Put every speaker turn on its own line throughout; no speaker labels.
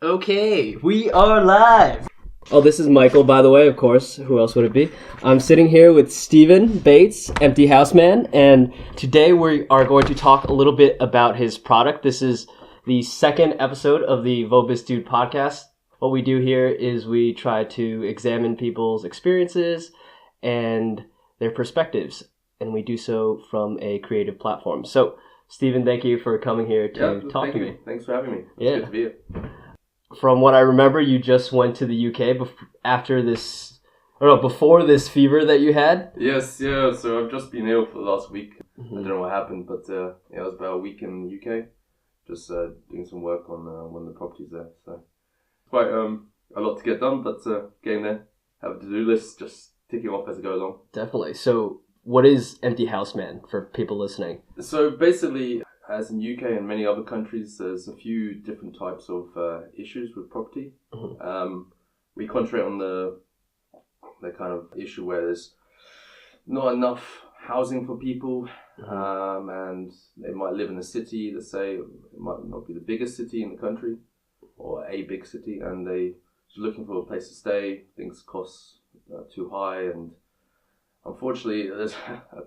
Okay, we are live. Oh, this is Michael, by the way, of course. Who else would it be? I'm sitting here with Steven Bates, Empty House Man, and today we are going to talk a little bit about his product. This is the second episode of the WoBistDude podcast. What we do here is we try to examine people's experiences and their perspectives, and we do so from a creative platform. So, Steven, thank you for coming here to talk to me.
Thanks for having me. It's good to be here.
From what I remember, you just went to the UK before this fever that you had.
Yes, yeah. So I've just been ill for the last week. I don't know what happened, but it was about a week in the UK, just doing some work on one of the properties there. So quite a lot to get done, but getting there. Have a to-do list, just ticking off as I go along.
Definitely. So what is Empty House Man for people listening?
So basically, as in UK and many other countries, there's a few different types of issues with property. Mm-hmm. We concentrate on the kind of issue where there's not enough housing for people, mm-hmm. And they might live in a city, let's say, it might not be the biggest city in the country, or a big city, and they're looking for a place to stay. Things cost too high, and unfortunately, there's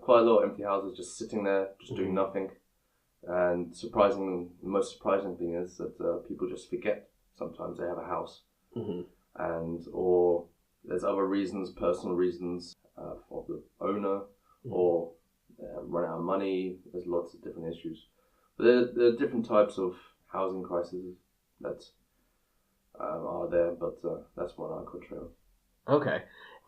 quite a lot of empty houses just sitting there, just doing nothing. And the most surprising thing is that people just forget sometimes they have a house, mm-hmm. Or there's other reasons, personal reasons for the owner, mm-hmm. or run out of money. There's lots of different issues, but there are different types of housing crises that are there. But that's one I concentrate on.
Okay,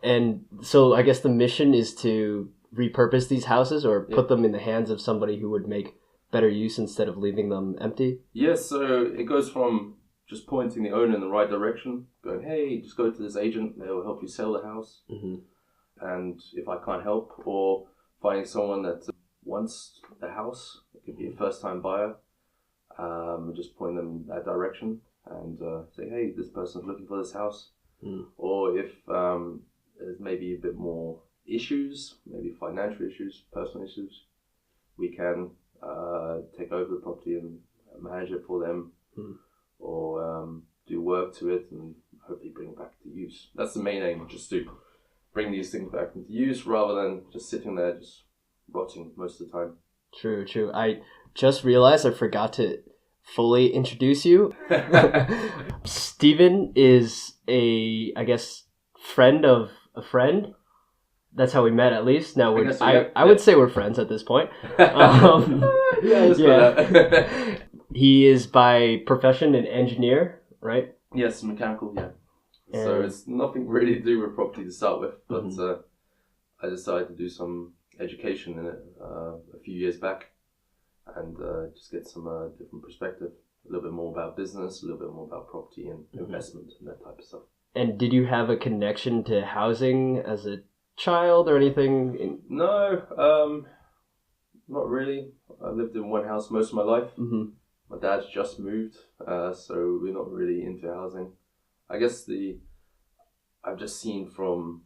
and so I guess the mission is to repurpose these houses or put them in the hands of somebody who would make better use instead of leaving them empty?
Yes, so it goes from just pointing the owner in the right direction, going, hey, just go to this agent, they'll help you sell the house. Mm-hmm. And if I can't help, or finding someone that wants the house, it could be a first-time buyer, just point them in that direction and say, hey, this person's looking for this house. Mm. Or if there's maybe a bit more issues, maybe financial issues, personal issues, we can take over the property and manage it for them, or do work to it and hopefully bring it back to use. That's the main aim, just to bring these things back into use rather than just sitting there just rotting most of the time.
True. I just realized I forgot to fully introduce you. Steven is I guess, friend of a friend. That's how we met, at least. Now, I would say we're friends at this point. He is by profession an engineer, right?
Yes, mechanical, yeah. And so it's nothing really to do with property to start with, but mm-hmm. I decided to do some education in it a few years back and just get some different perspective, a little bit more about business, a little bit more about property and mm-hmm. investment and that type of stuff. And
did you have a connection to housing as a child or anything?
No, not really. I lived in one house most of my life. Mm-hmm. My dad's just moved, so we're not really into housing. I guess I've just seen from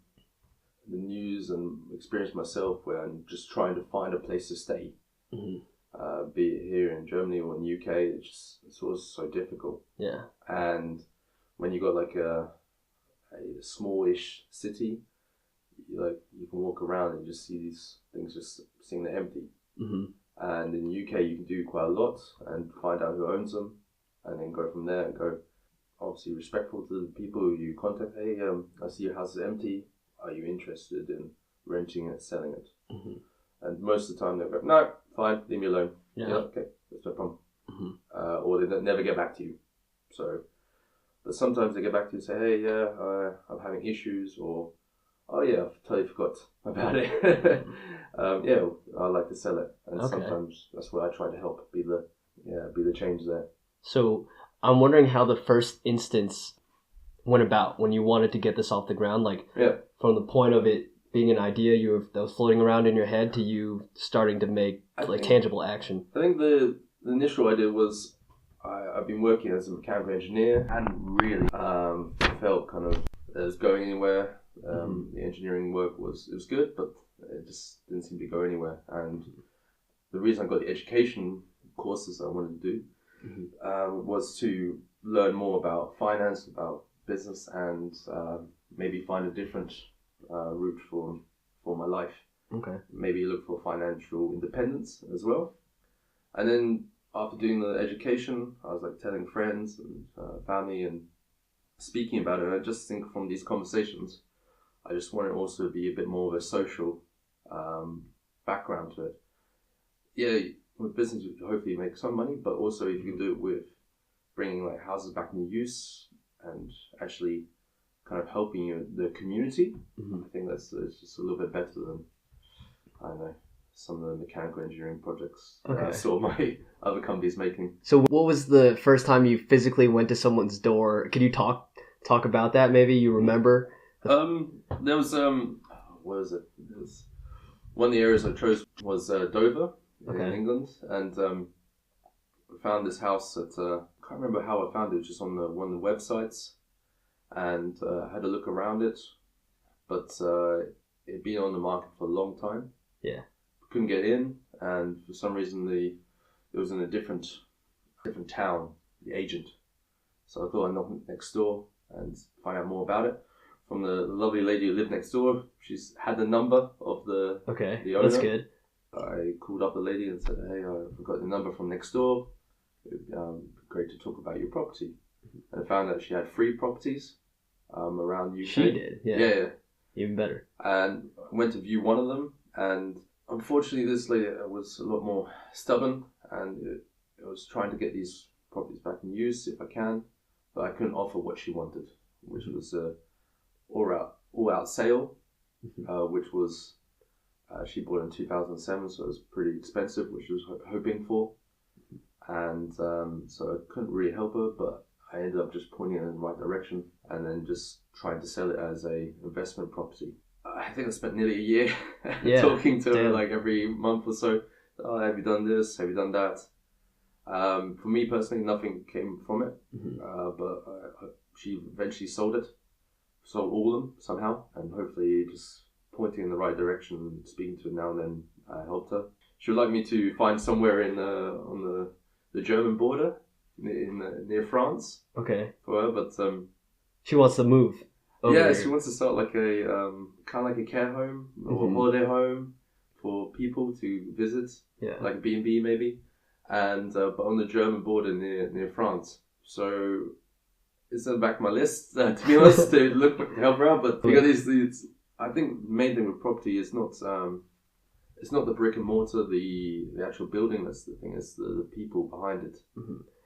the news and experience myself where I'm just trying to find a place to stay, mm-hmm. Be it here in Germany or in the UK. It's always so difficult. Yeah. And when you got like a smallish city, you can walk around and just see these things just sitting there empty. Mm-hmm. And in the UK you can do quite a lot and find out who owns them and then go from there and go obviously respectful to the people who you contact. Hey, I see your house is empty. Are you interested in renting it, selling it? Mm-hmm. And most of the time they'll go, no, fine, leave me alone. Yeah, okay, that's no problem. Mm-hmm. Or they never get back to you. But sometimes they get back to you and say, hey, I'm having issues, or oh yeah, I've totally forgot about it. I'd like to sell it, and sometimes that's where I try to help, be the change there. So I'm wondering how the first instance went about when you wanted to get this off the ground, from the point of it being an idea that was floating around in your head to you starting to make tangible action. I think the initial idea was I've been working as a mechanical engineer and really felt kind of it was going anywhere. The engineering work was good, but it just didn't seem to go anywhere. And the reason I got the education courses I wanted to do was to learn more about finance, about business, and maybe find a different route for my life.
Okay.
Maybe look for financial independence as well. And then after doing the education, I was like telling friends and family and speaking about it. And I just think from these conversations, I just want to also be a bit more of a social background to it. Yeah, with business, you hopefully make some money, but also if you can do it with bringing like houses back into use and actually kind of helping the community, I think that's just a little bit better than, I don't know, some of the mechanical engineering projects I saw my other companies making.
So what was the first time you physically went to someone's door? Could you talk about that maybe? You remember?
There was, what was it? One of the areas I chose was Dover in England, and I found this house at, I can't remember how I found it, it was just on one of the websites, and had a look around it, but it'd been on the market for a long time.
Yeah.
Couldn't get in, and for some reason it was in a different town, the agent. So I thought I'd knock next door and find out more about it. From the lovely lady who lived next door, she's had the number of the owner.
That's good.
I called up the lady and said, hey, I've got the number from next door. It'd be great to talk about your property. And I found that she had 3 properties around the UK.
She did, yeah. Even better.
And I went to view one of them, and unfortunately this lady was a lot more stubborn, and it was trying to get these properties back in use if I can, but I couldn't offer what she wanted, which was a all-out sale, which was she bought in 2007, so it was pretty expensive, which she was hoping for, and so I couldn't really help her, but I ended up just pointing her in the right direction and then just trying to sell it as a investment property. I think I spent nearly a year talking to her like every month or so. Oh, have you done this? Have you done that? For me personally, nothing came from it, but she eventually sold all of them somehow, and hopefully just pointing in the right direction and speaking to her now and then helped her. She would like me to find somewhere on the German border near France. Okay. For her, but
she wants to move.
Yeah, she wants to start like a kind of like a care home or a holiday home for people to visit, like a B&B maybe, and but on the German border near France. So it's in the back of my list to be honest to help her out. But because it's I think the main thing with property is not it's not the brick and mortar, the actual building that's the thing. It's the people behind it.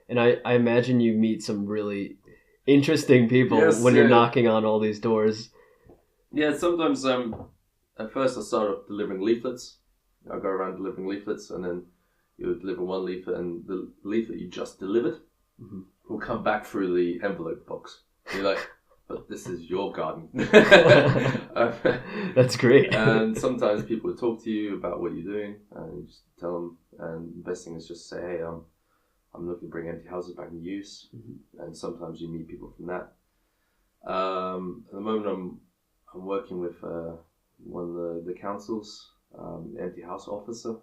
And I imagine you meet some really interesting people when you're knocking on all these doors.
Yeah, sometimes at first I start off delivering leaflets. I go around delivering leaflets, and then you deliver one leaflet, and the leaflet you just delivered will come back through the envelope box. And you're like, but this is your garden.
That's great.
And sometimes people will talk to you about what you're doing, and you just tell them, and the best thing is just say, hey, I'm looking to bring empty houses back in use, and sometimes you meet people from that. At the moment, I'm working with one of the councils, the empty house officer.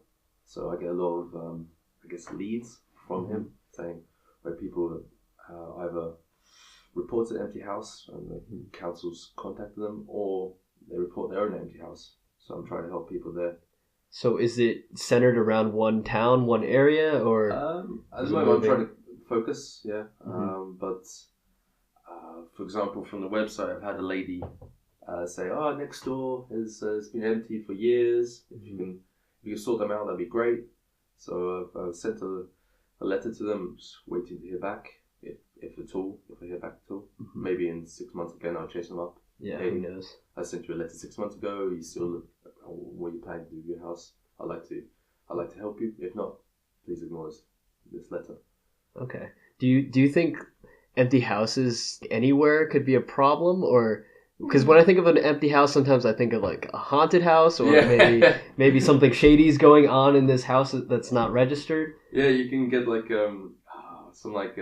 So I get a lot of leads from him saying where people either report an empty house and the council's contacted them, or they report their own empty house. So I'm trying to help people there.
So is it centered around one town, one area, or?
At the moment, I'm trying to focus, but for example, from the website, I've had a lady say, "Oh, next door has been empty for years. If you can sort them out, that'd be great." So I've sent a letter to them, just waiting to hear back, if at all, if I hear back at all. Maybe in 6 months again, I'll chase them up.
Yeah,
hey,
who knows?
I sent you a letter 6 months ago. You still what you planning to do with your house? I'd like to help you. If not, please ignore this letter.
Okay. Do you think empty houses anywhere could be a problem, or because when I think of an empty house, sometimes I think of like a haunted house, or maybe something shady's going on in this house that's not registered.
Yeah, you can get like some like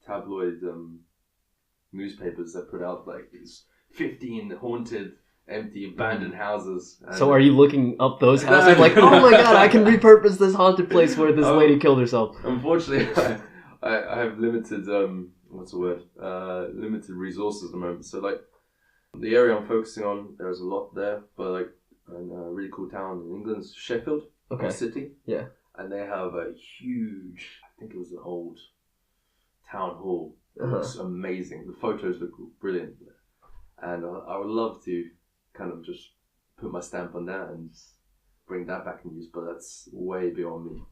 tabloid newspapers that put out like these 15 haunted, empty, abandoned houses.
So are you looking up those houses like, oh my god, I can repurpose this haunted place where this lady killed herself?
Unfortunately, I have limited what's the word? Limited resources at the moment. So like the area I'm focusing on, there's a lot there, but like in a really cool town in England, Sheffield,
Okay.
city.
Yeah.
And they have a huge, I think it was an old town hall. It looks amazing. The photos look brilliant. And I would love to kind of just put my stamp on that and bring that back in use, but that's way beyond me.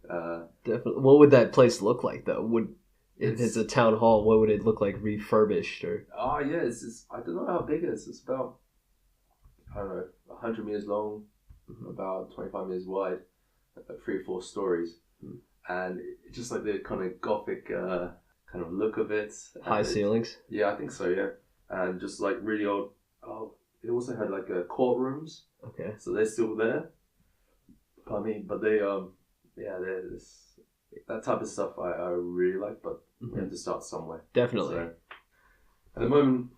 Definitely. What would that place look like, though? If it's a town hall, what would it look like refurbished? Or
Oh, yeah, it's I don't know how big it is. It's about, I don't know, 100 meters long, about 25 meters wide, 3 or 4 stories. And it's just like the kind of gothic kind of look of it.
High ceilings?
Yeah, I think so, yeah. And just like really old. Oh, it also had like courtrooms.
Okay.
So they're still there. Pardon me, but they that type of stuff I really like, but we have to start somewhere.
Definitely.
So, at the moment,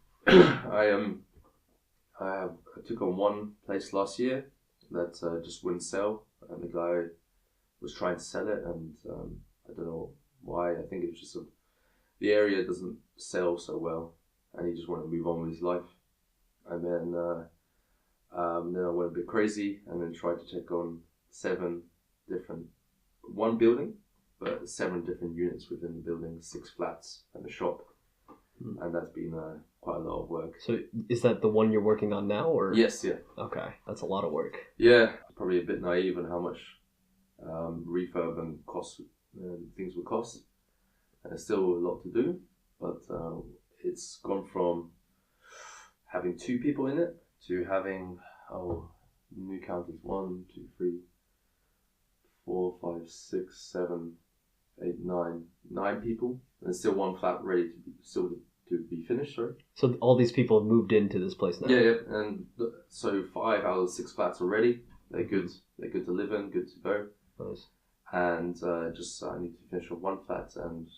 I took on one place last year that just wouldn't sell, and the guy was trying to sell it, and I don't know why. I think it's just the area doesn't sell so well, and he just wanted to move on with his life. And then I went a bit crazy, and then tried to take on 7 different, one building, but 7 different units within the building, 6 flats and a shop, and that's been quite a lot of work.
So is that the one you're working on now, or?
Yes, yeah.
Okay, that's a lot of work.
Yeah, probably a bit naive on how much refurb and cost things would cost. And there's still a lot to do, but it's gone from having 2 people in it to having new count is 1, 2, 3, 4, 5, 6, 7, 8, 9 people, and still 1 flat ready to be finished. Sorry.
So all these people have moved into this place now.
Yeah, and so 5 out of the 6 flats are ready. They're good. They're good to live in. Good to go.
Nice.
And just I need to finish off 1 flat, and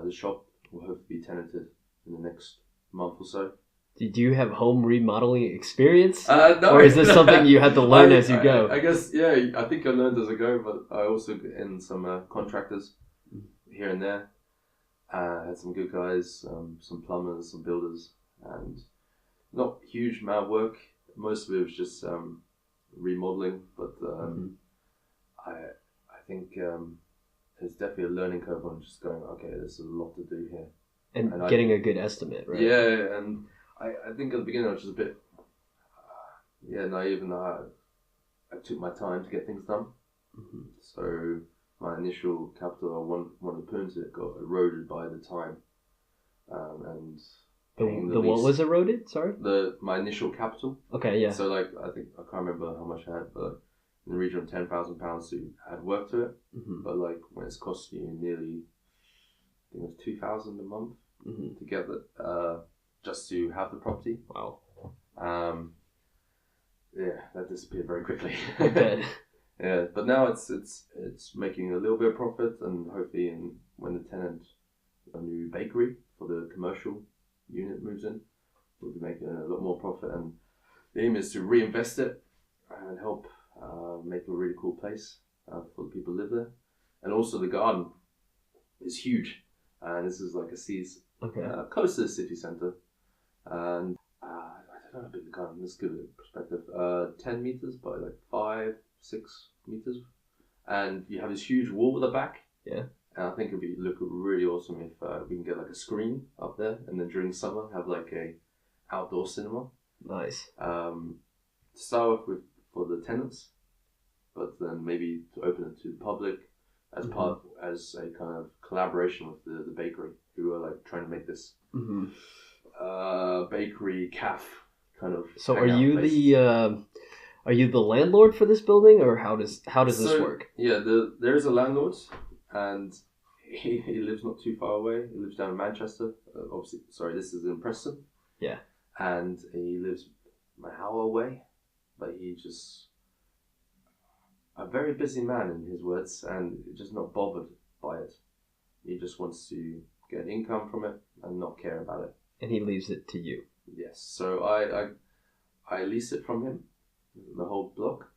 the shop will hopefully be tenanted in the next month or so.
Do you have home remodeling experience?
No.
Or is this something you had to learn as you go?
I guess, yeah, I think I learned as I go, but I also get in some contractors here and there. I had some good guys, some plumbers, some builders, and not huge amount of work. Most of it was just remodeling, but I think there's definitely a learning curve on just going, okay, there's a lot to do here.
And getting a good estimate, right?
Yeah, and I think at the beginning I was just a bit naive, and I took my time to get things done. So my initial capital, I wanted to put into it, got eroded by the time. And
the what was eroded? Sorry?
My initial capital.
Okay, yeah.
So like I can't remember how much I had, but in the region of £10,000 to add work to it. But like when it's cost you nearly, I think it was £2,000 a month to get that, just to have the property.
Wow.
Yeah, that disappeared very quickly.
Okay.
Yeah, but now it's making a little bit of profit, and hopefully when the tenant, a new bakery for the commercial unit moves in, we'll be making a lot more profit, and the aim is to reinvest it and help make a really cool place for the people who live there. And also the garden is huge, and this is like a seas close to the city centre, and I don't know how big the garden is. Let's give it a perspective. 10 meters by like 5, 6 meters, and you have this huge wall at the back. Yeah. And I think it'd look really awesome if we can get like a screen up there, and then during summer have like a outdoor cinema. Nice. To start off with for the tenants, but then maybe to open it to the public as as a kind of collaboration with the bakery, who are like trying to make this bakery cafe kind of. So are you place.
Are you the landlord for this building, or how does this work?
Yeah, there is a landlord, and he lives not too far away. He lives down in Manchester. Obviously, sorry, this is in Preston. Yeah. And he lives an hour away, but he's just a very busy man in his words, and just not bothered by it. He just wants to get income from it and not care about it.
And he leaves it to you.
Yes. So I lease it from him, the whole block,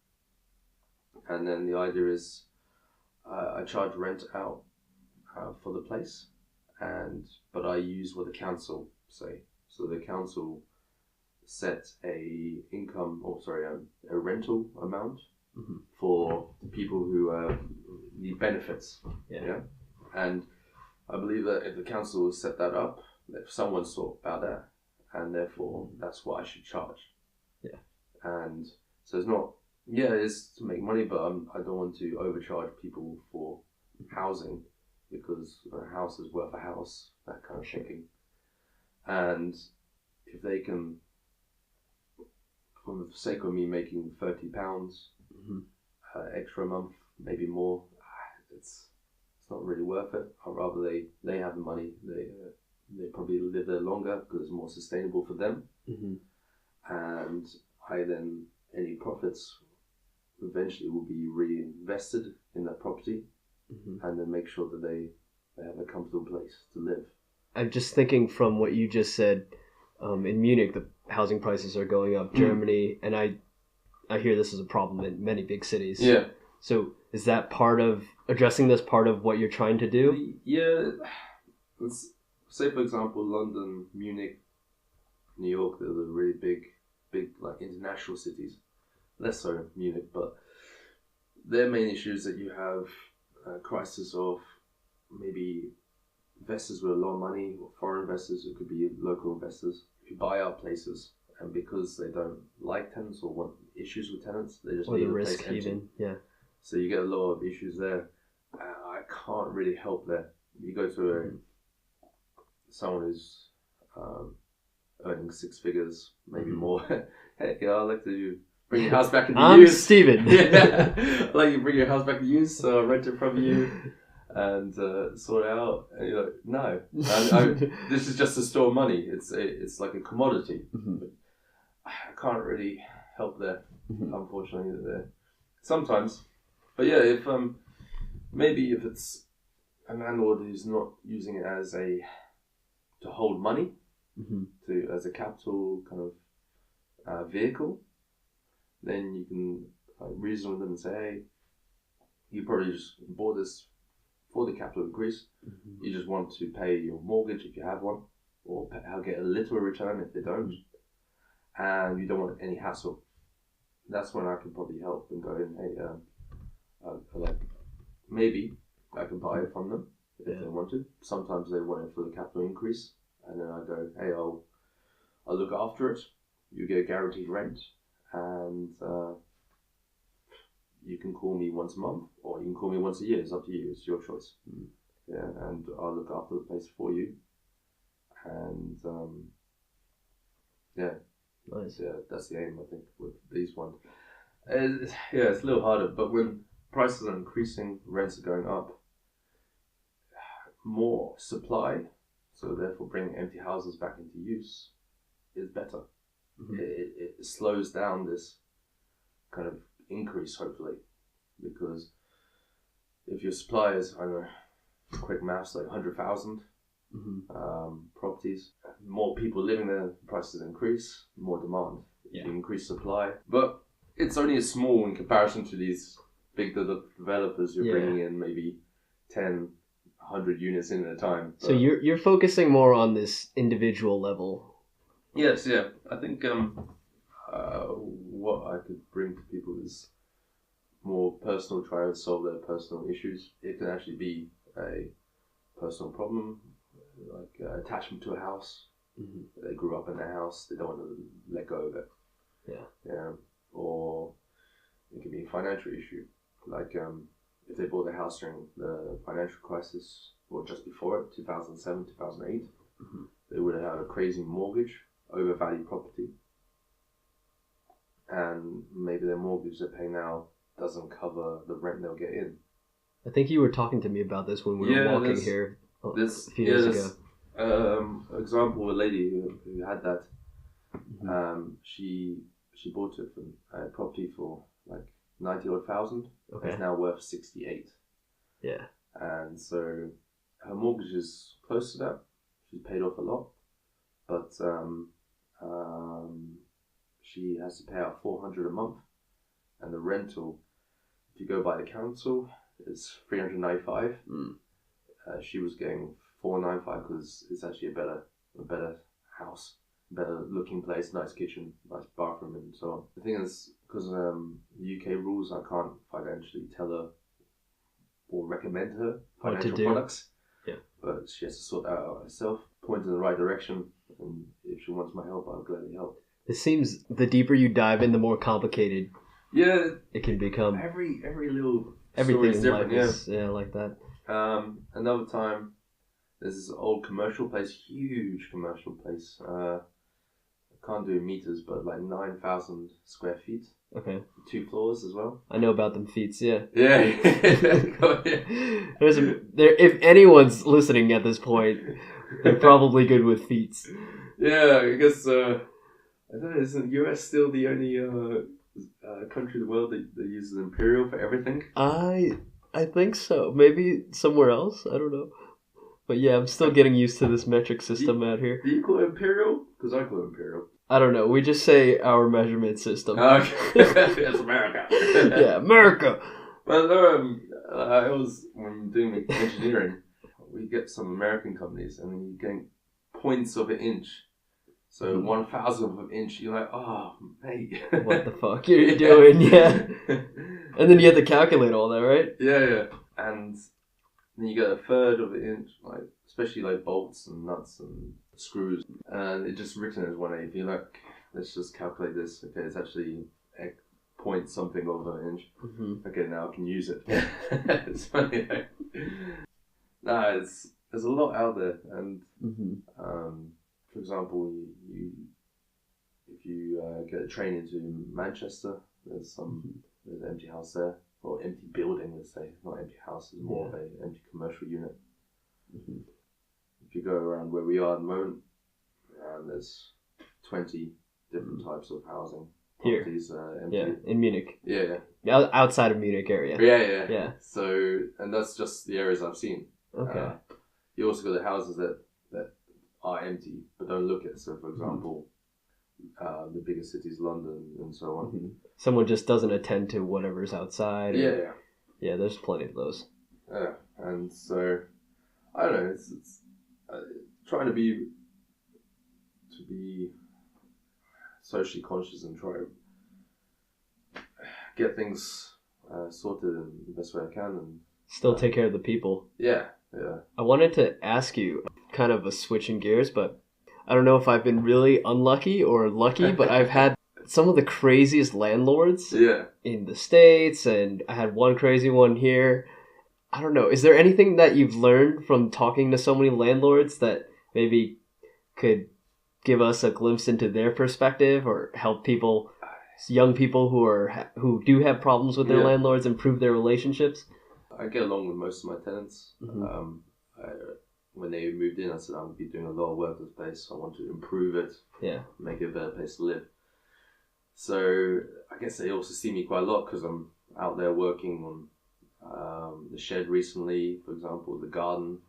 and then the idea is I charge rent out for the place, but I use what the council say. So the council set a rental amount for people who need benefits. Yeah. And I believe that if the council set that up, if someone thought about that, and therefore that's what I should charge.
Yeah.
And so it's not, it's to make money, but I don't want to overcharge people for housing because a house is worth a house, that kind of thinking. And if they can, for the sake of me making £30 extra a month, maybe more, it's not really worth it. I'd rather they have the money. They probably live there longer because it's more sustainable for them. And any profits eventually will be reinvested in that property, and then make sure that they have a comfortable place to live.
I'm just thinking from what you just said. In Munich, the housing prices are going up. Germany, and I hear this is a problem in many big cities. Yeah. So is that part of addressing this? Part of what you're trying to do?
Let's say, for example, London, Munich, New York. They're the really big like international cities. Less so Munich, but their main issue is that you have a crisis of maybe investors with a lot of money, or foreign investors. It could be local investors who buy out places, and because they don't like tenants or want issues with tenants, they just leave the place empty. Even. Yeah. So you get a lot of issues there. I can't really help there. You go to someone who's earning six figures, maybe more. Hey, I'd like to bring your house back into use.
I'm Steven.
I'd like you to bring your house back to use, so I'll rent it from you and sort it out. And you're like, no, this is just to store money. It's like a commodity. I can't really help there, unfortunately. There sometimes, but yeah, if maybe if it's a landlord who's not using it as to hold money, as a capital kind of vehicle, then you can reason with them and say, hey, you probably just bought this for the capital increase. You just want to pay your mortgage if you have one, or get a little return if they don't, and you don't want any hassle. That's when I can probably help and go in, hey, maybe I can buy it from them if they want to. Sometimes they want it for the capital increase, and then I go, hey, I'll look after it. You get guaranteed rent, and you can call me once a month, or you can call me once a year. It's up to you. It's your choice. Yeah, and I'll look after the place for you. And
nice.
Yeah, that's the aim, I think, with these ones. It's a little harder, but when prices are increasing, rents are going up, more supply, so therefore bringing empty houses back into use is better. It slows down this kind of increase, hopefully, because if your supply is, I don't know, quick maths, like 100,000 properties, more people living there, prices increase, more demand. You increase supply, but it's only a small in comparison to these big developers who are bringing in maybe 10, 100 units in at a time.
So you're focusing more on this individual level.
Yes, yeah. I think what I could bring to people is more personal, try to solve their personal issues. It can actually be a personal problem, like attachment to a house. They grew up in their house, they don't want to let go of it. Yeah. Or it can be a financial issue, like if they bought their house during the financial crisis or just before it, 2007, 2008, they would have had a crazy mortgage, overvalued property, and maybe their mortgage they pay now doesn't cover the rent they'll get in.
I think you were talking to me about this when we were walking here a few years ago.
Example, a lady who had that, she bought it from a property for like 90-odd thousand. It's now worth 68.
Yeah.
And so her mortgage is close to that. She's paid off a lot, but she has to pay out 400 a month, and the rental, if you go by the council, is 395. She was getting 495 because it's actually a better house, better looking place, nice kitchen, nice bathroom, and so on. The thing is, because UK rules, I can't financially tell her or recommend her
What to
financial
do.
products.
Yeah.
But she has to sort that out herself, point in the right direction, and if she wants my help, I'll gladly help.
It seems the deeper you dive in, the more complicated it can become.
Every little
Everything
story is
in life
different,
is like that.
Another time, there's this old commercial place, huge commercial place. I can't do it in meters, but like 9,000 square feet.
Okay.
2 floors as well.
I know about them feats, yeah.
Yeah.
If anyone's listening at this point, they're probably good with feats.
Yeah, I guess, I don't know, isn't the US still the only country in the world that uses imperial for everything?
I think so. Maybe somewhere else. I don't know. But yeah, I'm still getting used to this metric system out here.
Do you call it imperial? Because I call it imperial.
I don't know. We just say our measurement system.
Okay. It's America.
Yeah, America.
Well, I was, when doing engineering, we get some American companies and then you're getting points of an inch. So 1,000th of an inch, you're like, oh, mate.
What the fuck are you doing? Yeah. And then you have to calculate all that, right?
Yeah. And then you get 1/3 of an inch, like especially like bolts and nuts and screws, and it's just written as 1/8. You're like, let's just calculate this. Okay, it's actually a point something of an inch.
Mm-hmm.
Okay, now I can use it. It's funny. Nah, there's a lot out there, and for example, if you get a train into Manchester, there's an empty house there. Or empty building, let's say, not empty house, it's more of an empty commercial unit. Mm-hmm. If you go around where we are at the moment, there's 20 different types of housing.
Here,
empty.
Yeah, in Munich.
Yeah.
Outside of Munich area.
Yeah. So, and that's just the areas I've seen.
Okay.
You also got the houses that are empty but don't look it. So, for example, the bigger cities, London and so on.
Mm-hmm. Someone just doesn't attend to whatever's outside.
Yeah,
there's plenty of those.
Yeah, and so I don't know. It's trying to be socially conscious and try to get things sorted in the best way I can, and
still take care of the people.
Yeah.
I wanted to ask you, kind of a switch in gears, but I don't know if I've been really unlucky or lucky, but I've had some of the craziest landlords in the States, and I had one crazy one here. I don't know. Is there anything that you've learned from talking to so many landlords that maybe could give us a glimpse into their perspective or help people, young people who do have problems with their landlords, improve their relationships?
I get along with most of my tenants.
Mm-hmm.
When they moved in, I said I'm going to be doing a lot of work with this place. I want to improve it, make it a better place to live. So I guess they also see me quite a lot because I'm out there working on the shed recently, for example, the garden,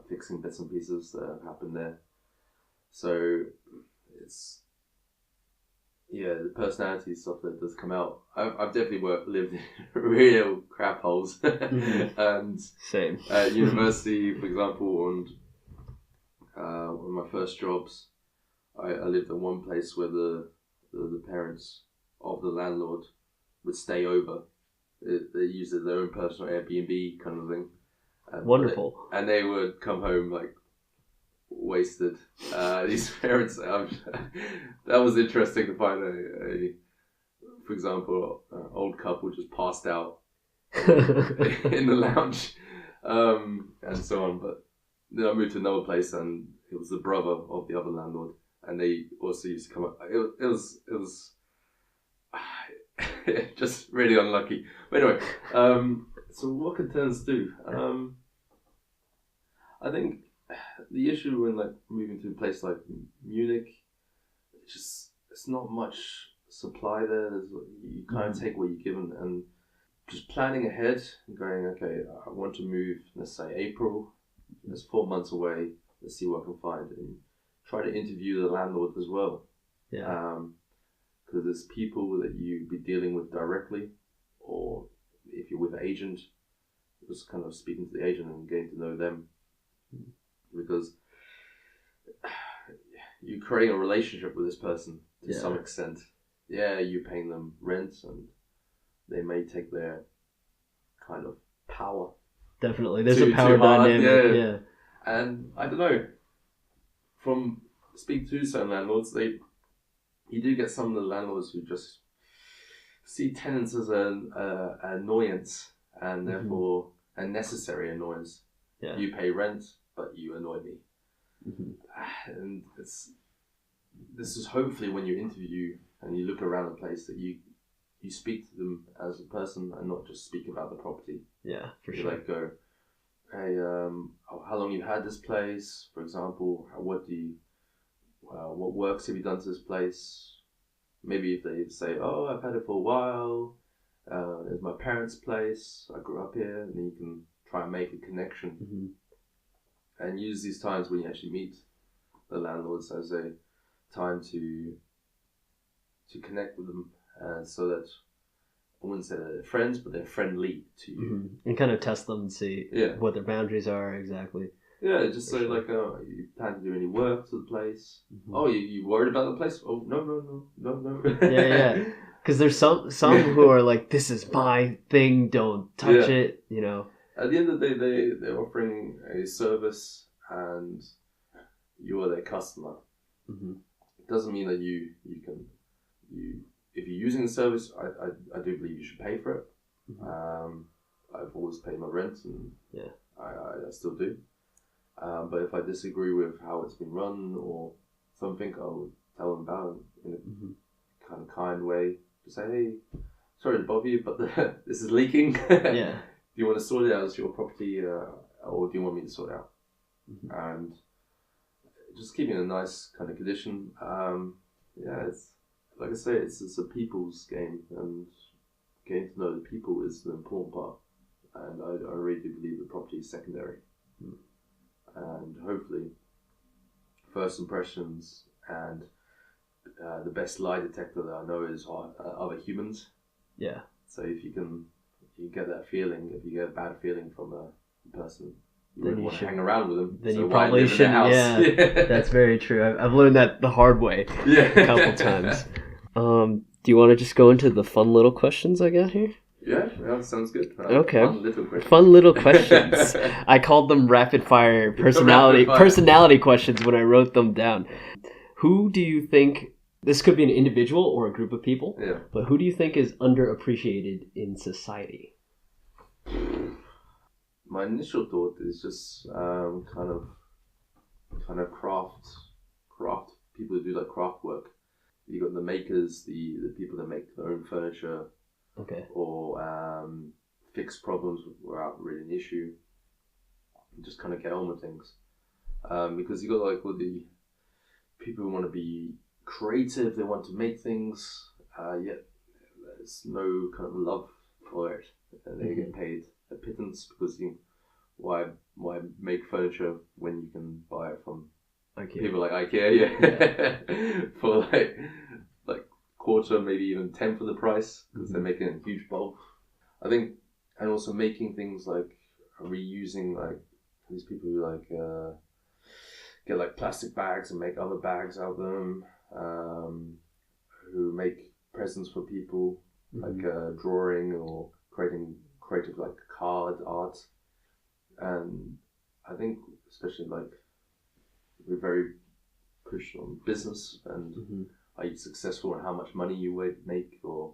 fixing bits and pieces that have happened there. So it's the personality stuff that does come out. I've definitely lived in real crap holes, and
same
at university, for example, and one of my first jobs, I lived in one place where the parents of the landlord would stay over. They used it as their own personal Airbnb kind of thing.
Wonderful.
And they would come home like wasted. These parents, that was interesting to find for example, an old couple just passed out in the lounge, and so on. But then I moved to another place, and it was the brother of the other landlord, and they also used to come up. It was just really unlucky. But anyway, so what can tenants do? I think the issue when like moving to a place like Munich, it's not much supply there. You kind of take what you're given, and just planning ahead and going, okay, I want to move, let's say April, that's 4 months away, let's see what I can find, and try to interview the landlord as well. Because there's people that you be dealing with directly, or if you're with an agent, just kind of speaking to the agent and getting to know them, because you create a relationship with this person to some extent. Yeah, you're paying them rent, and they may take their kind of power.
Definitely, there's a power dynamic. Yeah,
and I don't know. From speaking to certain landlords, you do get some of the landlords who just see tenants as an annoyance, and therefore a necessary annoyance. Yeah. You pay rent, but you annoy me. And this is hopefully when you interview and you look around the place that you speak to them as a person and not just speak about the property.
Yeah, for
you
sure.
Like go, hey, how long you had this place? For example, what works have you done to this place? Maybe if they say, oh, I've had it for a while. It's my parents' place. I grew up here, and then you can try and make a connection. And use these times when you actually meet the landlords as a time to connect with them, so that I wouldn't say they're friends, but they're friendly to you.
And kind of test them and see what their boundaries are exactly.
Yeah, just say like, you plan to do any work to the place? Oh, you worried about the place? Oh, no.
Yeah. Because there's some who are like, this is my thing, don't touch it, you know.
At the end of the day, they're offering a service, and you are their customer. It doesn't mean that you can if you're using the service, I do believe you should pay for it. I've always paid my rent, and I still do. But if I disagree with how it's been run or something, I'll tell them about it in a kind of kind way. To say, hey, sorry to bother you, but this is leaking. Do you want to sort it out as your property, or do you want me to sort it out? And just keeping a nice kind of condition. It's like I say, it's a people's game, and getting to know the people is the important part. And I really do believe the property is secondary. And hopefully, first impressions and the best lie detector that I know is other humans. Yeah. So if you get that feeling, if you get a bad feeling from a person, you wouldn't want to hang around with them.
Then you probably shouldn't. Yeah, that's very true. I've learned that the hard way a couple times. Do you want to just go into the fun little questions I got here?
Yeah, sounds good.
Okay.
Fun little
questions. I called them rapid fire personality questions when I wrote them down. Who do you think, this could be an individual or a group of people, but who do you think is underappreciated in society?
My initial thought is just kind of craft people who do like craft work. You got the makers, the people that make their own furniture.
Okay.
Or fix problems without really an issue. Just kind of get on with things. Because you got like all the people who want to be creative, they want to make things, yet there's no kind of love for it. And they get paid a pittance because why make furniture when you can buy it from people like IKEA, for like quarter, maybe even 10th of the price, because they're making a huge bulk. I think, and also making things like reusing, like these people who like get like plastic bags and make other bags out of them, who make presents for people, like drawing or creating creative like card art. And I think especially like we're very pushed on business and are you successful and how much money you make, or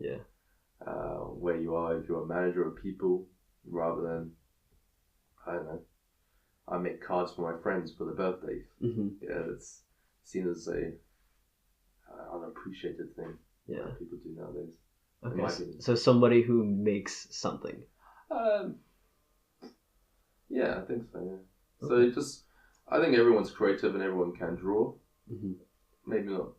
where you are, if you're a manager of people, rather than, I don't know, I make cards for my friends for their birthdays. It's seen as a unappreciated thing that people do nowadays.
Okay, so somebody who makes something.
Yeah, I think so, yeah. Okay. So I think everyone's creative and everyone can draw. Maybe not.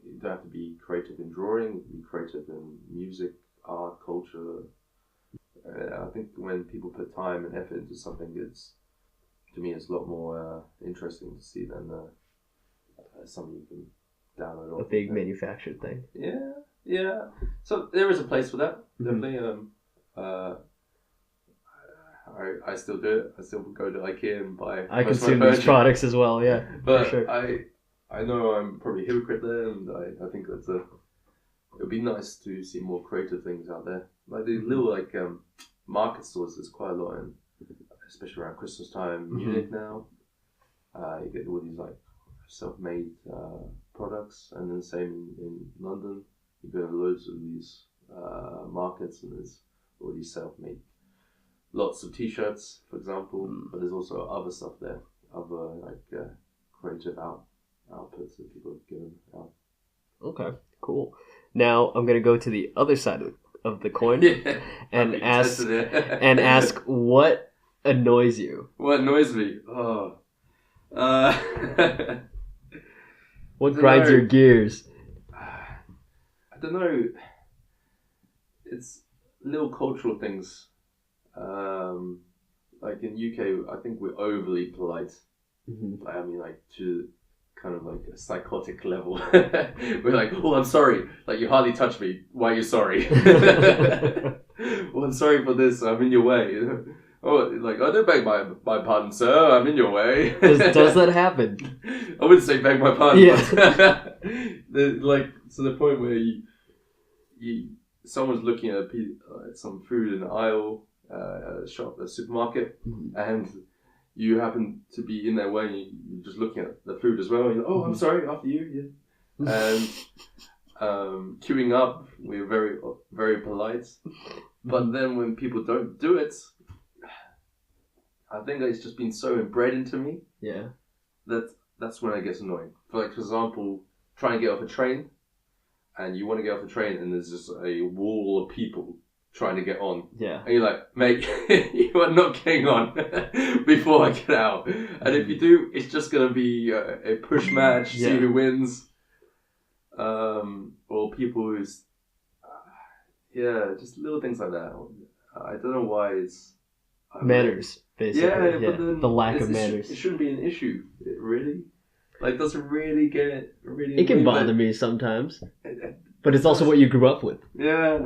You don't have to be creative in drawing. You can be creative in music, art, culture. I think when people put time and effort into something, to me, it's a lot more interesting to see than something you can download off.
A big manufactured thing.
Yeah. So there is a place for that, definitely. I still do it. I still go to IKEA and buy.
I consume these products as well. Yeah,
but
for sure.
I know I'm probably a hypocrite there, and I think it would be nice to see more creative things out there. Like these little market stores. There's quite a lot in, especially around Christmas time. Munich now, you get all these like self-made products, and then same in London. You go to loads of these markets, and there's all these self-made. Lots of T-shirts, for example, but there's also other stuff there, other creative outputs that people have given out.
Okay, cool. Now I'm gonna go to the other side of the coin and ask what annoys you.
What annoys me? Oh,
what grinds your gears?
I don't know. It's little cultural things. Like in UK, I think we're overly polite. I mean, like to kind of like a psychotic level. We're like, oh, I'm sorry. Like you hardly touched me. Why are you sorry? Well, I'm sorry for this. I'm in your way. Oh, like I don't beg my pardon, sir. I'm in your way.
Does that happen?
I wouldn't say beg my pardon.
Yeah.
But, like to the point where someone's looking at some food in the aisle. A supermarket, and you happen to be in their way, and you're just looking at the food as well, and you're like, oh, I'm sorry, after you, yeah. And queuing up, we're very, very polite, but then when people don't do it, I think it's just been so inbred into me, that's when it gets annoying. For example, try and get off a train, and you want to get off the train, and there's just a wall of people trying to get on.
Yeah.
And you're like, mate, you are not getting on before I get out. And if you do, it's just going to be a push match, see who wins. Or people who's... just little things like that. I don't know why it's...
Manners, basically.
Yeah, but then
the lack of manners.
It shouldn't be an issue, really. Like, does it really get...
It can bother me sometimes. But it's also what you grew up with.
Yeah.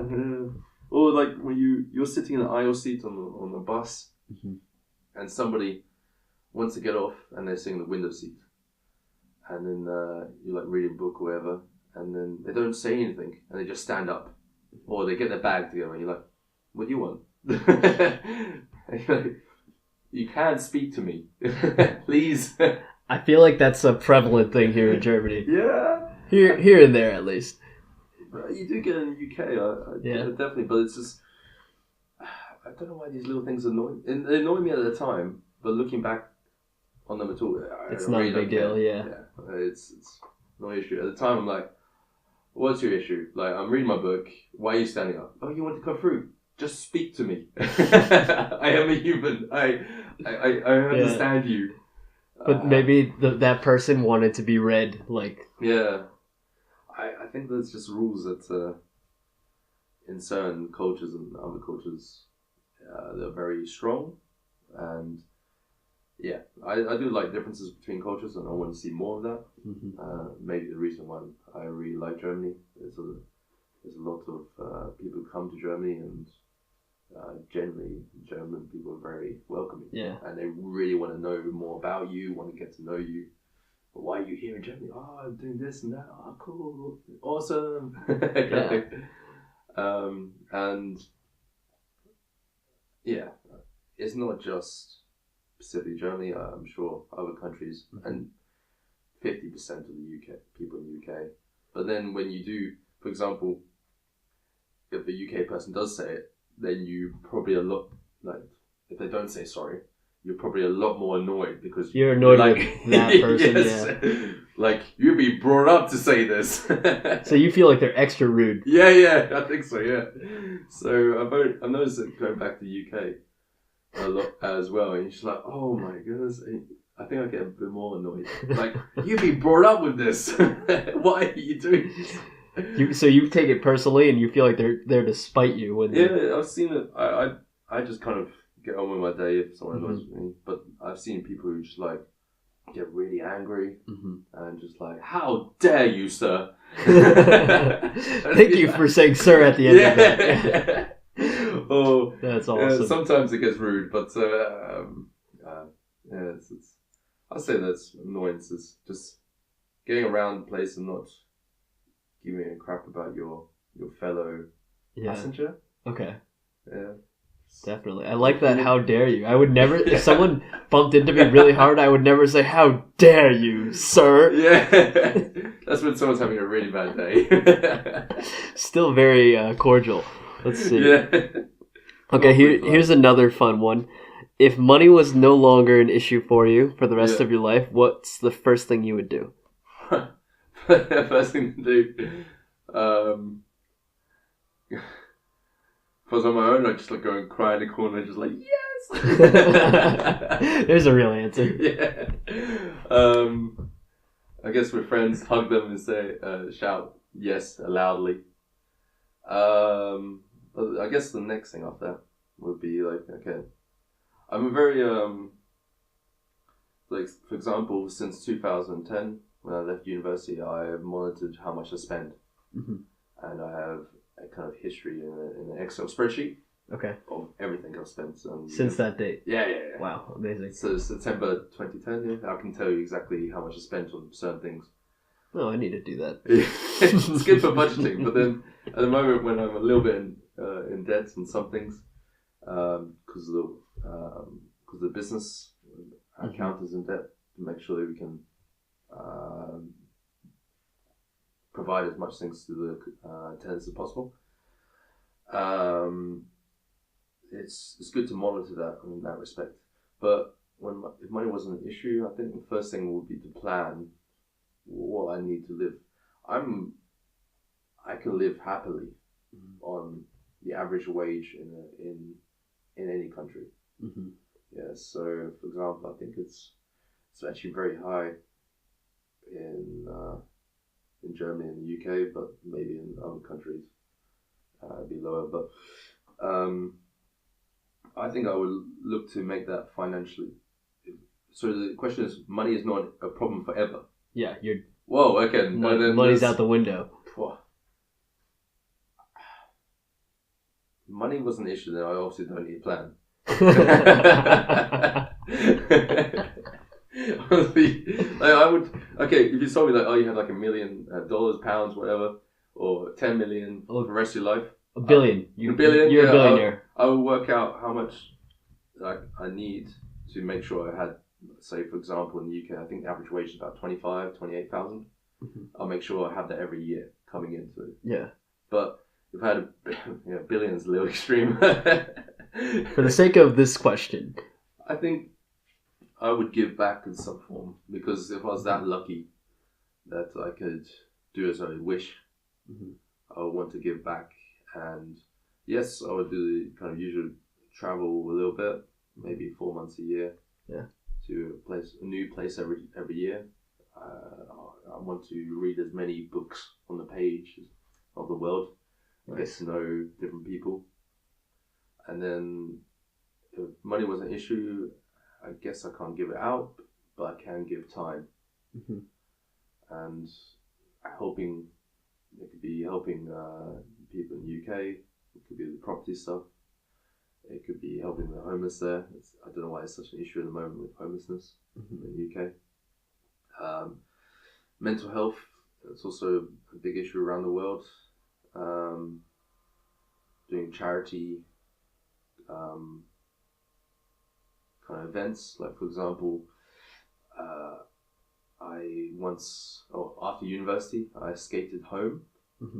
Or like when you're sitting in an aisle seat on the bus, and somebody wants to get off, and they're sitting in the window seat, and then you're like reading a book or whatever, and then they don't say anything, and they just stand up, or they get their bag together, and you're like, "What do you want?" And you're like, you can speak to me, please.
I feel like that's a prevalent thing here in Germany.
Yeah,
here and there at least.
You do get it in the UK, definitely, but it's just, I don't know why these little things annoy me. They annoy me at the time, but looking back on them at all,
it's not a big deal,
it's no issue. At the time, I'm like, what's your issue? Like, I'm reading my book, why are you standing up? Oh, you want to come through? Just speak to me. I am a human. I understand you.
But maybe that person wanted to be read, like...
Yeah. I think there's just rules that in certain cultures and other cultures they're very strong, and I do like differences between cultures, and I want to see more of that. Maybe the reason why I really like Germany is there's a lot of people who come to Germany, and generally German people are very welcoming, and they really want to know more about you, want to get to know you. Why are you here in Germany? Oh, I'm doing this and that. Oh, cool, awesome. And it's not just specifically Germany. I'm sure other countries, and 50% of the UK people in the UK. But then when you do, for example, if a UK person does say it, then you probably if they don't say sorry, you're probably a lot more annoyed because
you're annoyed with that person.
Like, you'd be brought up to say this.
So you feel like they're extra rude.
Yeah, I think so, yeah. So I've noticed it going back to the UK a lot as well, and you're just like, oh my goodness, I think I get a bit more annoyed. Like, you'd be brought up with this. Why are you doing this?
So you take it personally, and you feel like they're there to spite you.
I've seen it. I just kind of get on with my day if someone annoys me. But I've seen people who just like get really angry and just like, how dare you, sir?
Thank you for saying sir at the end of that.
or
That's awesome.
sometimes it gets rude, but it's I'd say that's annoyances. Just getting around the place and not giving a crap about your fellow passenger.
Okay.
Yeah.
Definitely. I like that. How dare you? I would never, if someone bumped into me really hard, I would never say, how dare you, sir?
Yeah. That's when someone's having a really bad day.
Still very cordial. Let's see.
Yeah.
Okay, here's another fun one. If money was no longer an issue for you for the rest of your life, what's the first thing you would do?
First thing to do. If I was on my own, I'd just like go and cry in the corner, just like, yes!
There's a real answer.
Yeah. I guess with friends, hug them and say, shout yes loudly. But I guess the next thing after that would be like, okay, I'm a very, like, for example, since 2010, when I left university, I have monitored how much I spend. And I have a kind of history in an Excel spreadsheet.
Okay.
Of everything I've spent.
Since that date?
Yeah.
Wow, amazing.
So September 2010, I can tell you exactly how much I spent on certain things.
Oh, I need to do that.
It's good for budgeting, but then at the moment when I'm a little bit in debt on some things, because the business account is in debt, to make sure that we can provide as much things to the tenants as possible. It's good to monitor that in that respect. But if money wasn't an issue, I think the first thing would be to plan what I need to live. I can live happily on the average wage in any country. Yeah. So, for example, I think it's actually very high in Germany and the UK, but maybe in other countries it'd be lower. But I think I would look to make that financially. So the question is, money is not a problem forever.
Yeah, you're.
Whoa, okay.
Money's out the window.
Money was an issue, then I obviously don't need a plan. Honestly, like I would. Okay, if you told me like, oh, you have like $1 million, pounds, whatever, or 10 million for the rest of your life.
A billion.
You're a billionaire.
I
would work out how much like I need to make sure I had, say, for example, in the UK, I think the average wage is about 28,000. I'll make sure I have that every year coming into it.
Yeah.
But if I had billion's a little extreme.
For the sake of this question,
I think I would give back in some form, because if I was that lucky that I could do as I wish, I would want to give back. And yes, I would do the kind of usual travel a little bit, maybe 4 months a year.
Yeah.
To a new place every year. I want to read as many books on the page of the world. Get to know different people. And then if money was an issue, I guess I can't give it out, but I can give time. And hoping it could be helping people in the UK. It could be the property stuff. It could be helping the homeless there. I don't know why it's such an issue at the moment with homelessness in the UK. Mental health, it's also a big issue around the world. Doing charity kind of events, like for example, I once, after university, I skated home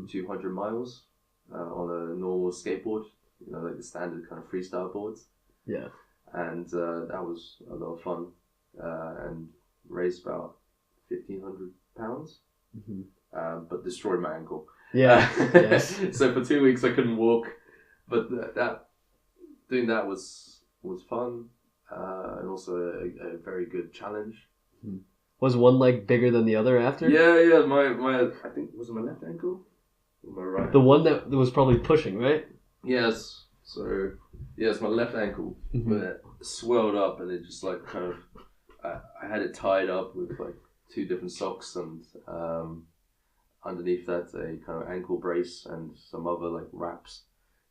200 miles on a normal skateboard, like the standard kind of freestyle boards.
Yeah. And
that was a lot of fun, and raised about £1,500, but destroyed my ankle.
Yeah. Yes.
So for 2 weeks I couldn't walk, but doing that was fun, and also a very good challenge.
Was one leg bigger than the other after?
Yeah. My I think, was it my left ankle or my right?
The one that was probably pushing, right?
Yes. So yes, my left ankle, but it swelled up, and it just like kind of I had it tied up with like 2 different socks, and underneath that a kind of ankle brace and some other like wraps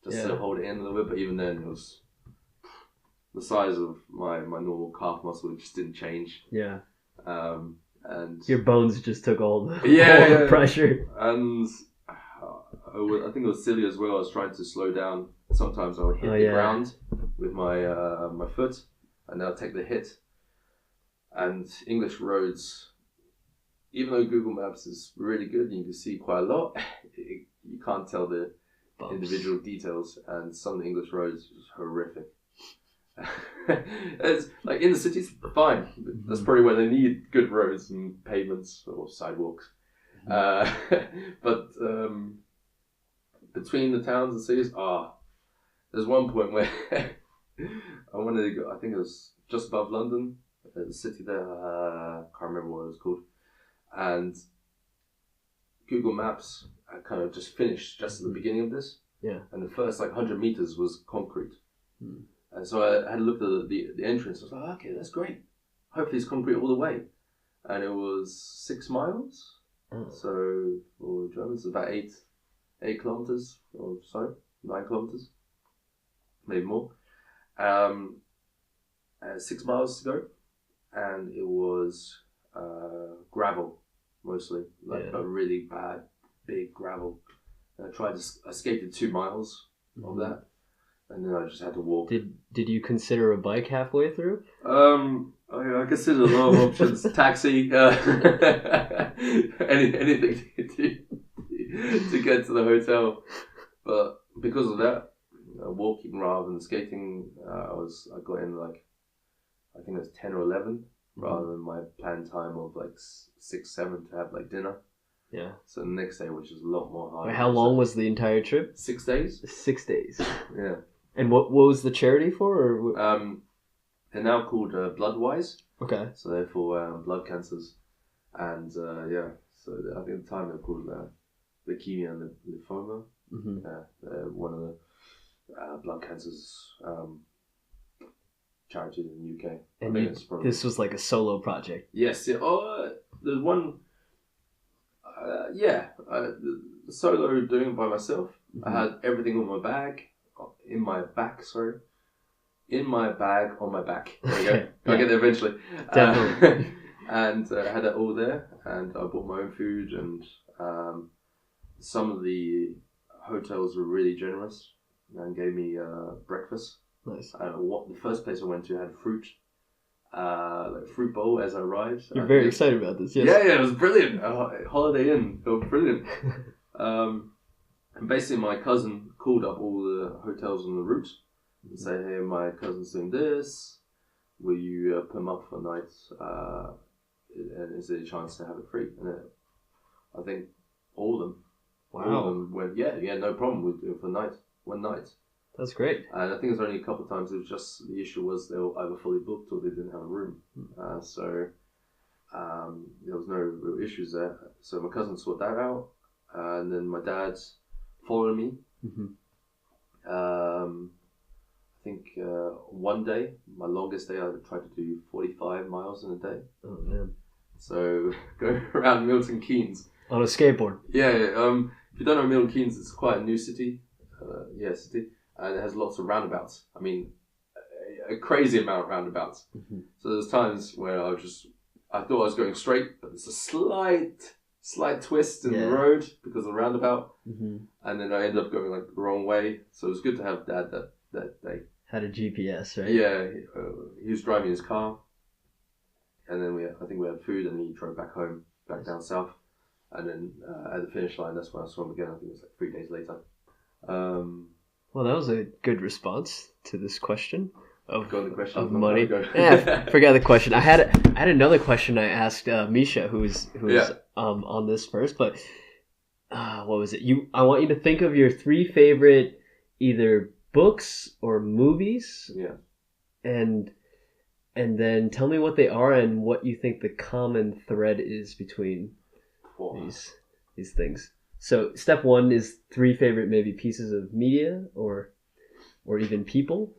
just to hold it in a little bit. But even then, it was the size of my normal calf muscle just didn't change.
Yeah.
And
your bones just took all the,
the
pressure.
And I think it was silly as well. I was trying to slow down. Sometimes I would hit the ground with my foot, and I'd take the hit. And English roads, even though Google Maps is really good and you can see quite a lot, you can't tell the individual details. And some of the English roads are just horrific. It's like in the cities, fine. That's probably where they need good roads and pavements or sidewalks. But between the towns and cities, there's one point where I wanted to go. I think it was just above London, the city there. Can't remember what it was called. And Google Maps kind of just finished just at the beginning of this.
Yeah. And
the first 100 meters was concrete. And so I had looked at the entrance. I was like, okay, that's great. Hopefully it's concrete all the way. And it was 6 miles. So for Germans, about 8 kilometers or so, 9 kilometers, maybe more. 6 miles to go, and it was gravel mostly, a really bad, big gravel. And I skated 2 miles of that. And then I just had to walk.
Did you consider a bike halfway through?
I considered a lot of options. Taxi, anything to get to the hotel. But because of that, walking rather than skating, I got in I think it was 10 or 11 rather than my planned time of 6, 7 to have dinner.
Yeah. So
the next day, which is a lot more hard.
Wait, how long was the entire trip?
6 days.
6 days.
Yeah.
And what was the charity for? Or
they're now called Bloodwise.
Okay.
So they're for blood cancers, and So I think at the time they were called leukemia and lymphoma. They're one of the blood cancers charities in the UK.
And this was like a solo project.
Yes. Yeah. There's one. The solo doing it by myself. I had everything on my bag. In my bag on my back. There we go. I'll get there eventually.
Definitely.
And I had it all there, and I bought my own food, and some of the hotels were really generous and gave me breakfast.
Nice.
The first place I went to had fruit, fruit bowl as I arrived.
You're very excited about this, yes?
Yeah, it was brilliant. Holiday Inn, it was brilliant. And basically, my cousin called up all the hotels on the route and say, "Hey, my cousin's doing this. Will you put him up for a night? And is there a chance to have it free?" And I think all of them.
Wow.
All of them went, yeah, no problem. We'll do it for one night.
That's great.
And I think it was only a couple of times. It was just the issue was they were either fully booked or they didn't have a room. So there was no real issues there. So my cousin sorted that out, and then my dad followed me. I think one day, my longest day, I tried to do 45 miles in a day.
Oh man!
So going around Milton Keynes
on a skateboard.
Yeah. If you don't know Milton Keynes, it's quite a new city. City, and it has lots of roundabouts. I mean, a crazy amount of roundabouts. So there's times where I thought I was going straight, but there's a slight twist in the road because of the roundabout, and then I ended up going the wrong way. So it was good to have Dad that day.
Had a GPS, right?
Yeah, he was driving his car, and then I think we had food, and he drove back home, back down south, and then at the finish line, that's when I saw him again. I think it was 3 days later.
Well, that was a good response to this question of money.
Yeah,
forgot the question. I had another question I asked Misha, who's on this first, but what was it? I want you to think of your 3 favorite either books or movies.
Yeah.
And then tell me what they are and what you think the common thread is between these things. So step 1 is 3 favorite maybe pieces of media or even people.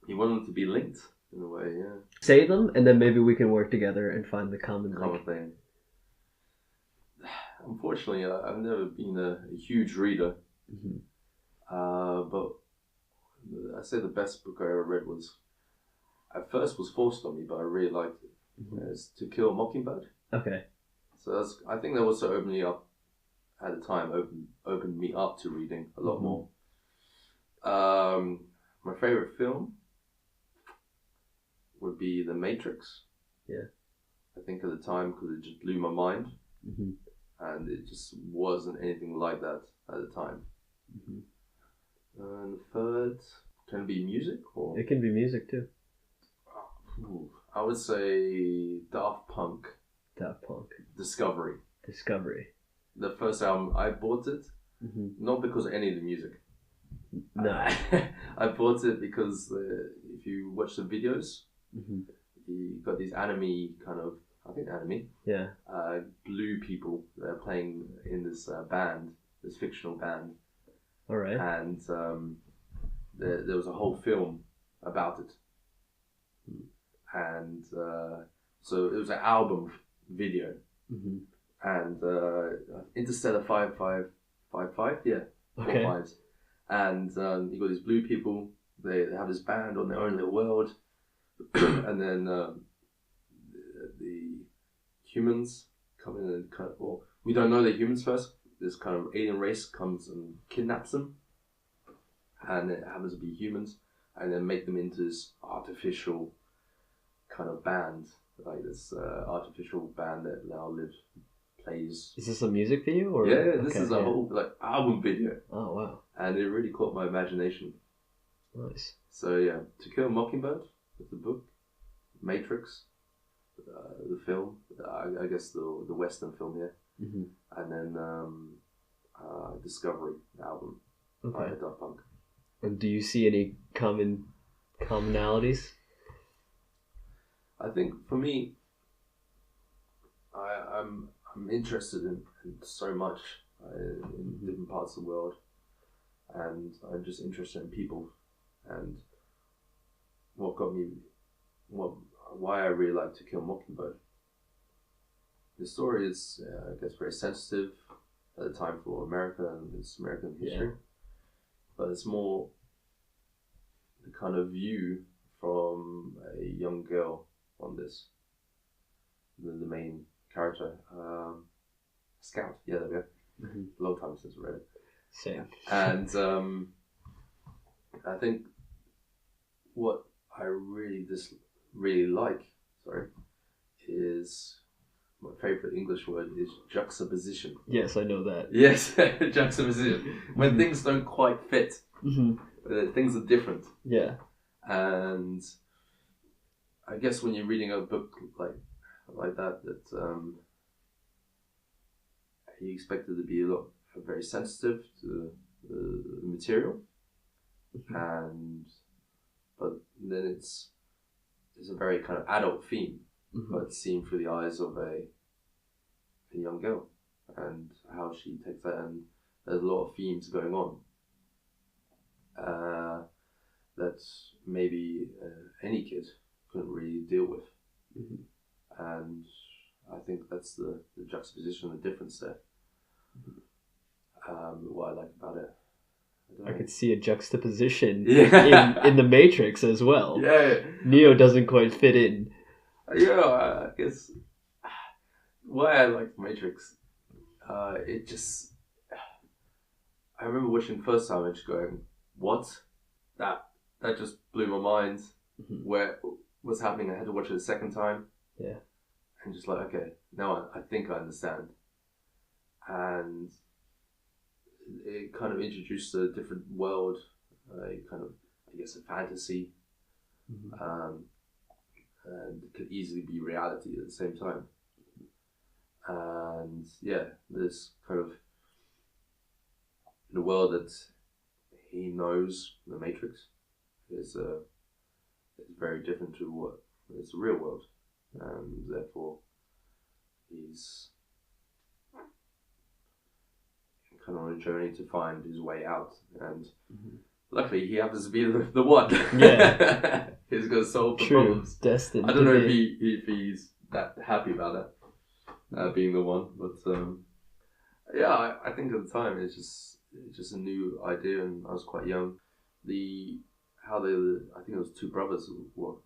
You want them to be linked in a way, yeah.
Say them, and then maybe we can work together and find the common
thing. Unfortunately, I've never been a huge reader. But I say the best book I ever read was, at first was forced on me, but I really liked it. It's To Kill a Mockingbird.
Okay.
So I think that also opened me up at the time, opened me up to reading a lot more. My favorite film would be The Matrix.
Yeah.
I think at the time, because it just blew my mind, and it just wasn't anything like that at the time. And the third, can it be music or?
It can be music too.
I would say Daft Punk.
Daft Punk.
Discovery. The first album, I bought it not because of any of the music.
No.
I bought it because if you watch the videos, you got these anime kind of, I think anime, blue people that are playing in this band, this fictional band.
All right.
And there was a whole film about it. And so it was an album video. And Interstellar 555, yeah,
okay.
4 5s. And you got these blue people, they have this band on their own little world. And then the humans come in and kind of, well, we don't know they're humans first. This kind of alien race comes and kidnaps them, and it happens to be humans, and then make them into this artificial kind of band, like this artificial band that now plays.
Is this a music video or?
Yeah, this is a whole like album video.
Oh wow!
And it really caught my imagination.
Nice.
So yeah, To Kill a Mockingbird is the book, Matrix, the film. I guess the Western film here. And then Discovery, the album by Daft Punk.
And do you see any commonalities?
I think for me, I'm interested in so much in different parts of the world, and I'm just interested in people, and why I really like To Kill a Mockingbird. The story is, I guess, very sensitive at the time for America and its American history. But it's more the kind of view from a young girl on this. The main character, Scout. Yeah, there we go. A long time since I read it.
Same.
And I think what I really like, is, my favorite English word is juxtaposition.
Yes, I know that.
Yes, juxtaposition. When things don't quite fit, things are different.
Yeah.
And I guess when you're reading a book like that you expect it to be very sensitive to the material, but then it's a very kind of adult theme. But seen through the eyes of a young girl, and how she takes that, and there's a lot of themes going on that maybe any kid couldn't really deal with, and I think that's the juxtaposition, the difference there. What I like about it,
I could see a juxtaposition
Yeah.
in the Matrix as well.
Yeah.
Neo doesn't quite fit in.
Yeah, I guess why I like Matrix, it just, I remember watching the first time and just going, what? That just blew my mind. Where what's happening? I had to watch it a second time.
Yeah.
And just like, okay, now I think I understand. And it kind of introduced a different world, kind of, I guess, a fantasy. And it could easily be reality at the same time. And yeah, this kind of, in a world that he knows, the Matrix, is very different to what is the real world, and therefore he's kind of on a journey to find his way out, and luckily he happens to be the one.
Yeah.
He's going to solve the
True.
problems.
Destined.
I don't know if he's that happy about that, being the one, but yeah, I think at the time it's just a new idea, and I was quite young. I think it was two brothers. What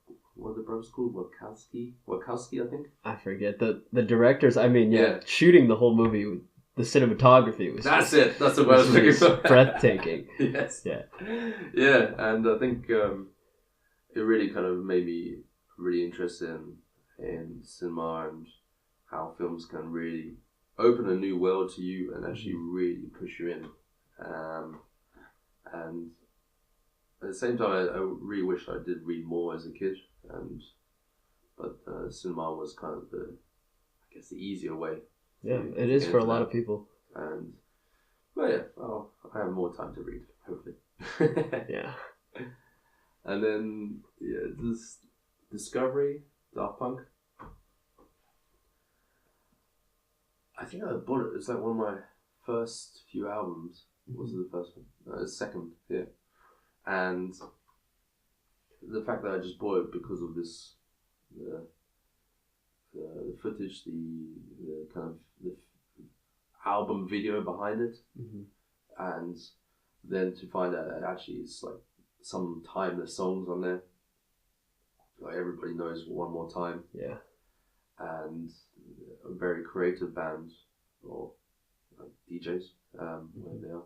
are the brothers called? Wachowski, I think.
I forget the directors. I mean,
Yeah.
shooting the whole movie, the cinematography was.
That's it. That's the word I was looking for.
Breathtaking.
Yes.
Yeah.
Yeah, and I think it really kind of made me really interested in cinema and how films can really open a new world to you and actually really push you in. And at the same time, I really wish I did read more as a kid, but cinema was kind of the easier way.
Yeah, it is for a lot of people.
But yeah, I have more time to read, hopefully.
Yeah.
And then this Discovery, Daft Punk. I think I bought it. It's like one of my first few albums. Was it the first one? The second, yeah. And the fact that I just bought it because of this, the footage, the kind of the album video behind it, and then to find out that actually it's like some timeless songs on there. Like Everybody Knows One More Time.
Yeah.
And a very creative band, or like DJs, where they are.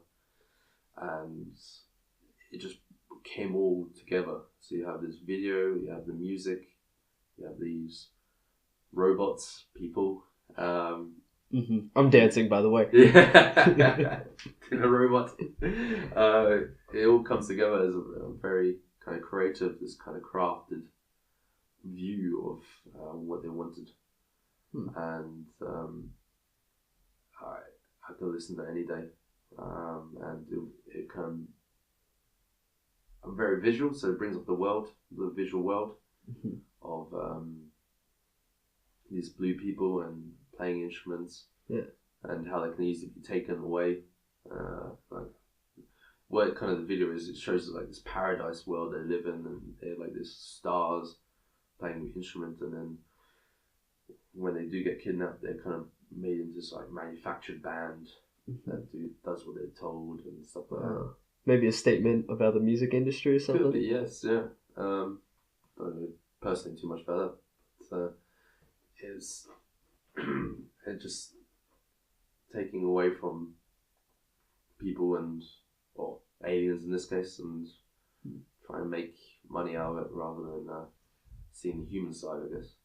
And it just came all together. So you have this video, you have the music, you have these robots, people.
I'm dancing, by the way.
Yeah, a robot. It all comes together as a very kind of creative, this kind of crafted view of what they wanted. And I could listen to it any day. And it kind of, I'm very visual, so it brings up the visual world of these blue people and playing instruments, and how they can easily be taken away. Like what kind of the video is, it shows like this paradise world they live in, and they're like these stars playing the instrument, and then when they do get kidnapped, they're kind of made into this like manufactured band that does what they're told and stuff like that.
Maybe a statement about the music industry or something?
Could be, yes, yeah. I don't know personally too much about that. So it's just taking away from people or aliens in this case, and trying to make money out of it rather than seeing the human side, I guess.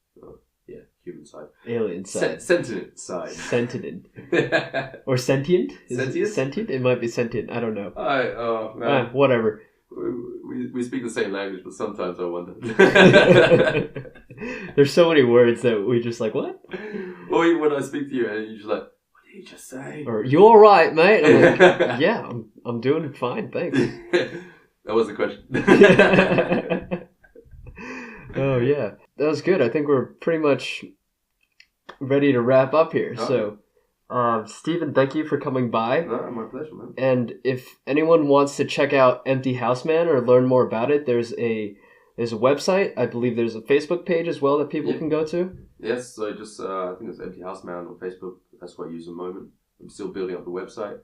Human side.
Alien side.
Sentient side.
Sentient. Or sentient?
Sentient?
Sentient? It might be sentient. I don't know.
Oh, man.
Whatever.
We speak the same language, but sometimes I wonder.
There's so many words that we just like, what?
Or even when I speak to you and you're just like, what did you just say?
Or, you all right, mate? I'm like, yeah, I'm doing fine, thanks.
That was the question.
Oh, yeah. That was good. I think we're pretty much ready to wrap up here.
Okay.
So, Stephen, thank you for coming by.
No, my pleasure, man.
And if anyone wants to check out Empty House Man or learn more about it, there's a website. I believe there's a Facebook page as well that people can go to.
Yes, so just I think it's Empty House Man on Facebook. That's what I use at the moment. I'm still building up the website.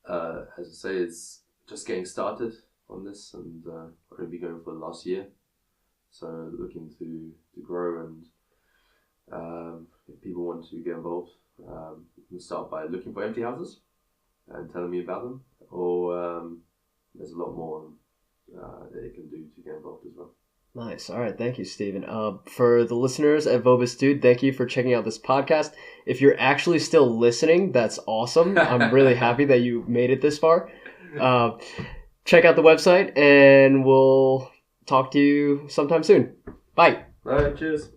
As I say, it's just getting started on this, and I've only been going for the last year. So looking to grow, and if people want to get involved, you can start by looking for empty houses and telling me about them, or there's a lot more that you can do to get involved as well.
Nice. All right. Thank you, Stephen. For the listeners at WoBistDude, thank you for checking out this podcast. If you're actually still listening, that's awesome. I'm really happy that you made it this far. Check out the website, and we'll talk to you sometime soon. Bye.
All right. Cheers.